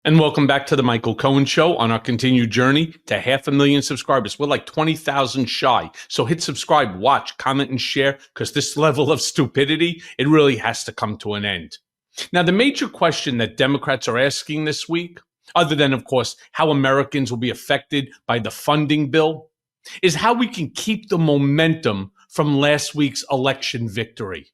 And welcome back to the Michael Cohen Show on our continued journey to 500,000 subscribers. We're like 20,000 shy. So hit subscribe, watch, comment, and share, because this level of stupidity, it really has to come to an end. Now, the major question that Democrats are asking this week, other than, of course, how Americans will be affected by the funding bill, is how we can keep the momentum from last week's election victory.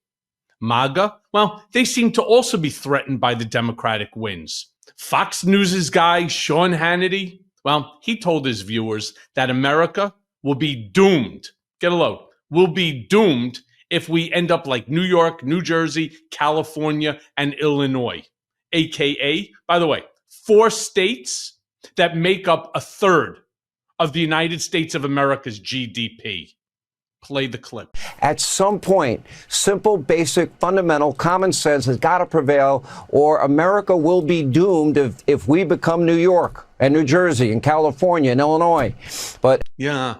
MAGA, well, they seem to also be threatened by the Democratic wins. Fox News' guy, Sean Hannity, well, he told his viewers that America will be doomed. Get a load. Will be doomed if we end up like New York, New Jersey, California, and Illinois. AKA, by the way, 4 states that make up a third of the United States of America's GDP. Play the clip. At some point, simple, basic, fundamental common sense has got to prevail, or America will be doomed if we become New York and New Jersey and California and Illinois. But yeah.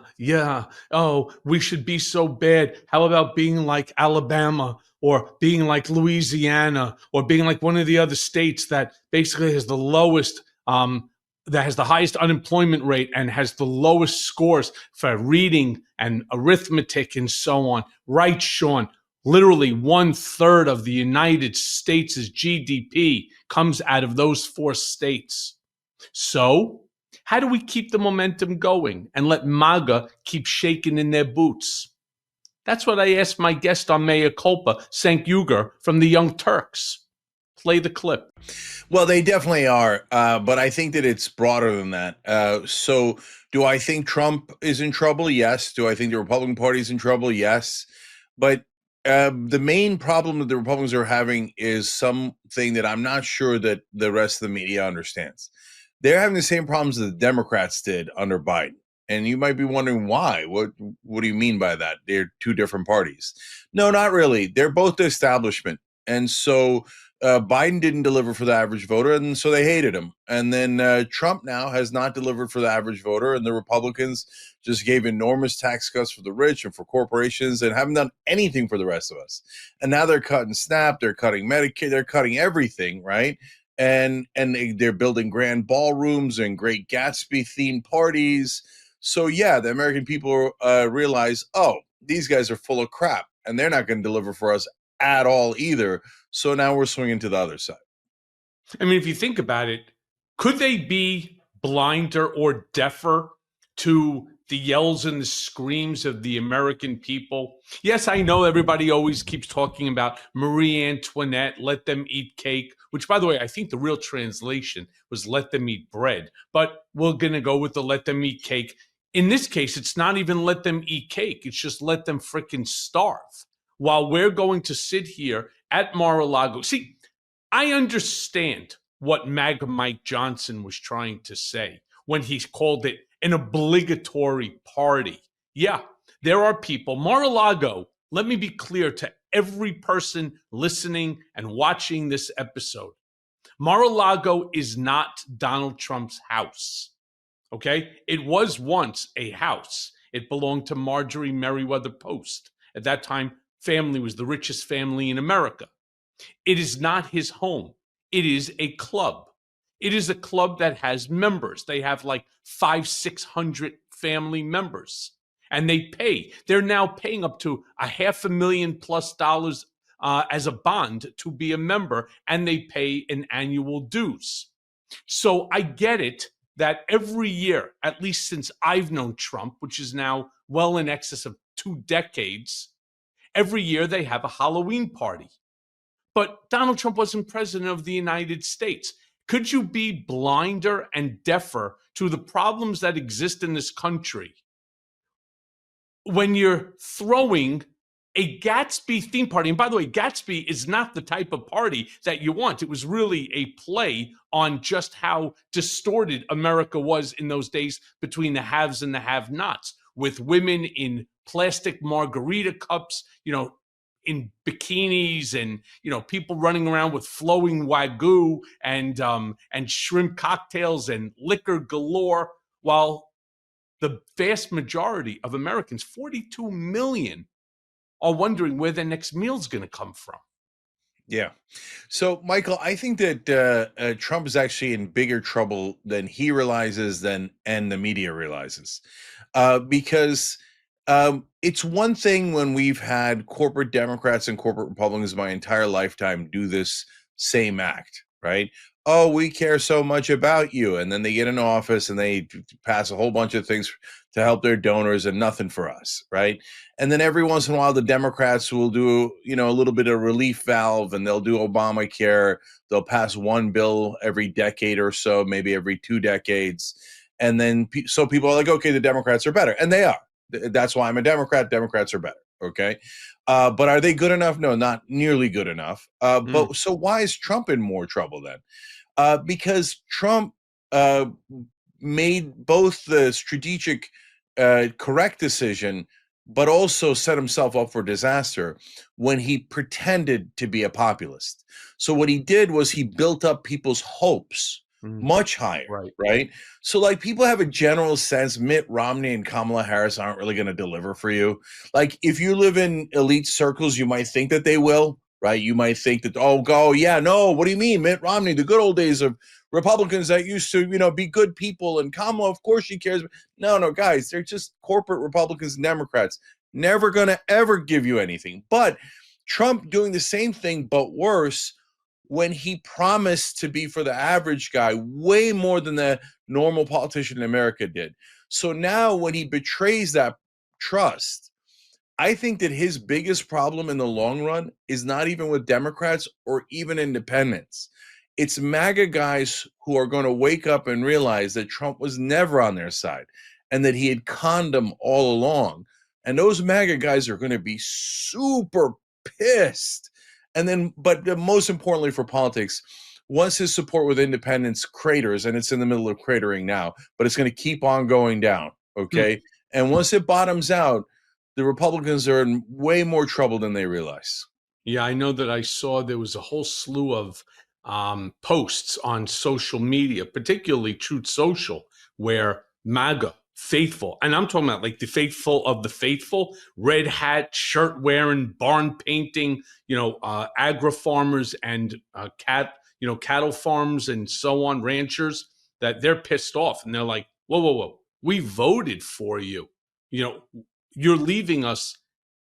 Oh, we should be so bad. How about being like Alabama or being like Louisiana or being like one of the other states that basically has the lowest that has the highest unemployment rate and has the lowest scores for reading and arithmetic and so on. Right, Sean. Literally 1/3 of the United States' GDP comes out of those 4 states. So, how do we keep the momentum going and let MAGA keep shaking in their boots? That's what I asked my guest on Mea Culpa, Cenk Uygur from the Young Turks. Play the clip. Well, they definitely are, but I think that it's broader than that. So do I think Trump is in trouble? Yes. Do I think the Republican Party is in trouble? Yes. But the main problem that the Republicans are having is something that I'm not sure that the rest of the media understands. They're having the same problems that the Democrats did under Biden. And you might be wondering why. What do you mean by that? They're 2 different parties. No, not really. They're both the establishment. And so Biden didn't deliver for the average voter, and so they hated him. And then Trump now has not delivered for the average voter, and the Republicans just gave enormous tax cuts for the rich and for corporations and haven't done anything for the rest of us. And now they're cutting SNAP, they're cutting Medicaid, they're cutting everything, right? And they're building grand ballrooms and Great Gatsby-themed parties. So, yeah, the American people realize, oh, these guys are full of crap, and they're not going to deliver for us at all either. So now we're swinging to the other side. I mean, if you think about it, could they be blinder or deafer to the yells and the screams of the American people? Yes, I know everybody always keeps talking about Marie Antoinette, let them eat cake, which, by the way, I think the real translation was let them eat bread. But we're going to go with the let them eat cake. In this case, it's not even let them eat cake. It's just let them frickin' starve while we're going to sit here at Mar-a-Lago. See, I understand what MAGA Mike Johnson was trying to say when he called it an obligatory party. Yeah, there are people. Mar-a-Lago, let me be clear to every person listening and watching this episode. Mar-a-Lago is not Donald Trump's house, okay? It was once a house. It belonged to Marjorie Merriweather Post. At that time, family was the richest family in America. It is not his home. It is a club. It is a club that has members. They have like 500-600 family members, and they pay. They're now paying up to $500,000+ as a bond to be a member, and they pay an annual dues. So I get it that every year, at least since I've known Trump, which is now well in excess of 2 decades, every year they have a Halloween party. But Donald Trump wasn't president of the United States. Could you be blinder and deafer to the problems that exist in this country when you're throwing a Gatsby theme party? And by the way, Gatsby is not the type of party that you want. It was really a play on just how distorted America was in those days between the haves and the have-nots, with women in plastic margarita cups, in bikinis, and people running around with flowing wagyu and shrimp cocktails and liquor galore, while the vast majority of Americans, 42 million, are wondering where their next meal's going to come from. Yeah. So, Michael, I think that Trump is actually in bigger trouble than he realizes, and the media realizes, because it's one thing when we've had corporate Democrats and corporate Republicans my entire lifetime do this same act, right? Oh, we care so much about you, and then they get in office and they pass a whole bunch of things to help their donors and nothing for us, right? And then every once in a while, the Democrats will do, a little bit of relief valve, and they'll do Obamacare. They'll pass one bill every decade or so, maybe every 2 decades. And then so people are like, okay, the Democrats are better. And they are. That's why I'm a Democrat. Democrats are better. Okay. But are they good enough? No, not nearly good enough. Mm, But so why is Trump in more trouble then? Because Trump made both the strategic, correct decision, but also set himself up for disaster when he pretended to be a populist. So what he did was he built up people's hopes mm, much higher, right. right? So like people have a general sense Mitt Romney and Kamala Harris aren't really going to deliver for you. Like if you live in elite circles, you might think that they will, right? You might think that, oh, go, yeah, no, what do you mean? Mitt Romney, the good old days of Republicans that used to, be good people, and Kamala, of course she cares. No, no, guys, they're just corporate Republicans and Democrats. Never gonna ever give you anything. But Trump doing the same thing, but worse, when he promised to be for the average guy way more than the normal politician in America did. So now when he betrays that trust, I think that his biggest problem in the long run is not even with Democrats or even independents. It's MAGA guys who are going to wake up and realize that Trump was never on their side and that he had conned them all along. And those MAGA guys are going to be super pissed. And then, but most importantly for politics, once his support with independents craters, and it's in the middle of cratering now, but it's going to keep on going down. Hmm. Okay. And once it bottoms out, the Republicans are in way more trouble than they realize. Yeah, I know that I saw there was a whole slew of posts on social media, particularly Truth Social, where MAGA faithful, and I'm talking about like the faithful of the faithful, red hat, shirt wearing, barn painting, agri farmers and cattle farms and so on, ranchers, that they're pissed off and they're like, whoa, whoa, whoa, we voted for you. You know, you're leaving us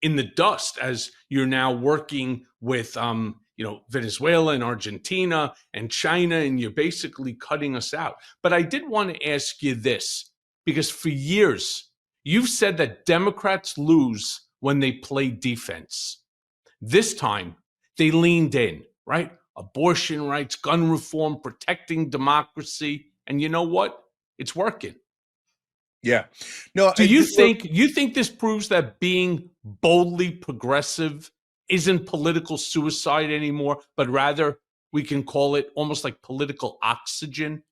in the dust as you're now working with Venezuela and Argentina and China, and you're basically cutting us out. But I did want to ask you this, because for years you've said that Democrats lose when they play defense. This time they leaned in, right? Abortion rights, gun reform, protecting democracy, and you know what? It's working. Yeah. No, Do you look, think this proves that being boldly progressive isn't political suicide anymore, but rather we can call it almost like political oxygen?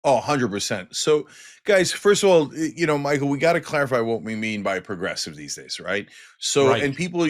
oh, 100%. So, guys, first of all, Michael, we got to clarify what we mean by progressive these days, right? So, Right. and people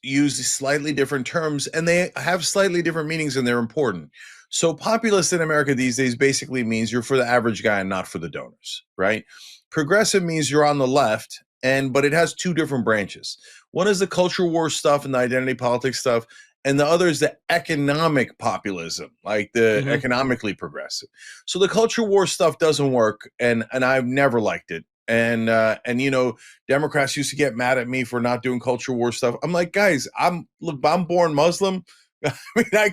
use slightly different terms and they have slightly different meanings and they're important. So, populist in America these days basically means you're for the average guy and not for the donors, right? Progressive means you're on the left, but it has two different branches. One is the culture war stuff and the identity politics stuff, and the other is the economic populism, like the Hmm. economically progressive. So the culture war stuff doesn't work, and I've never liked it. And Democrats used to get mad at me for not doing culture war stuff. I'm like, guys, I'm born Muslim. I mean, I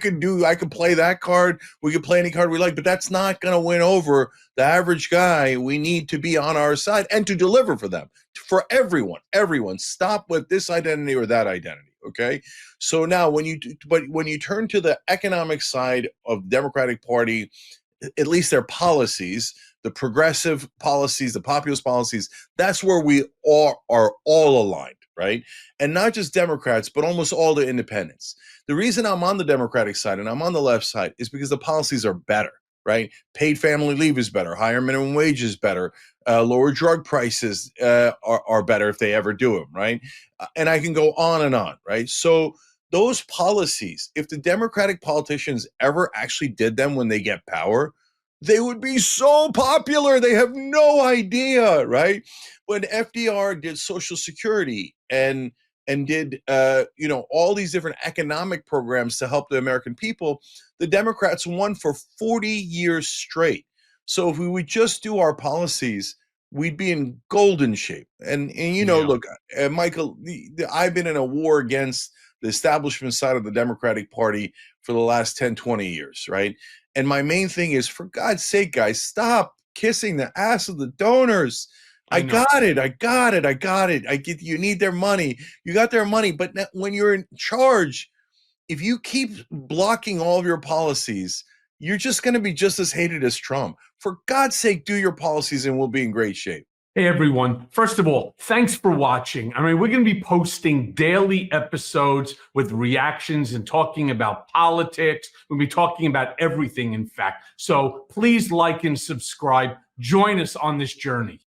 could play that card. We could play any card we like, but that's not going to win over the average guy. We need to be on our side and to deliver for them, for everyone. Everyone, stop with this identity or that identity. Okay. So now, when you turn to the economic side of the Democratic Party, at least their policies, the progressive policies, the populist policies, that's where we are all aligned, right? And not just Democrats, but almost all the independents. The reason I'm on the Democratic side and I'm on the left side is because the policies are better, right? Paid family leave is better, higher minimum wage is better, lower drug prices are better if they ever do them, right? And I can go on, right? So those policies, if the Democratic politicians ever actually did them when they get power, they would be so popular. They have no idea, right? When FDR did Social Security and and did all these different economic programs to help the American people, the Democrats won for 40 years straight. So if we would just do our policies, we'd be in golden shape. And look, Michael, I've been in a war against the establishment side of the Democratic Party for the last 10, 20 years, right? And my main thing is, for God's sake, guys, stop kissing the ass of the donors. I got it. I get, you need their money. You got their money. But when you're in charge, if you keep blocking all of your policies, you're just going to be just as hated as Trump. For God's sake, do your policies and we'll be in great shape. Hey, everyone. First of all, thanks for watching. I mean, we're going to be posting daily episodes with reactions and talking about politics. We'll be talking about everything, in fact. So please like and subscribe. Join us on this journey.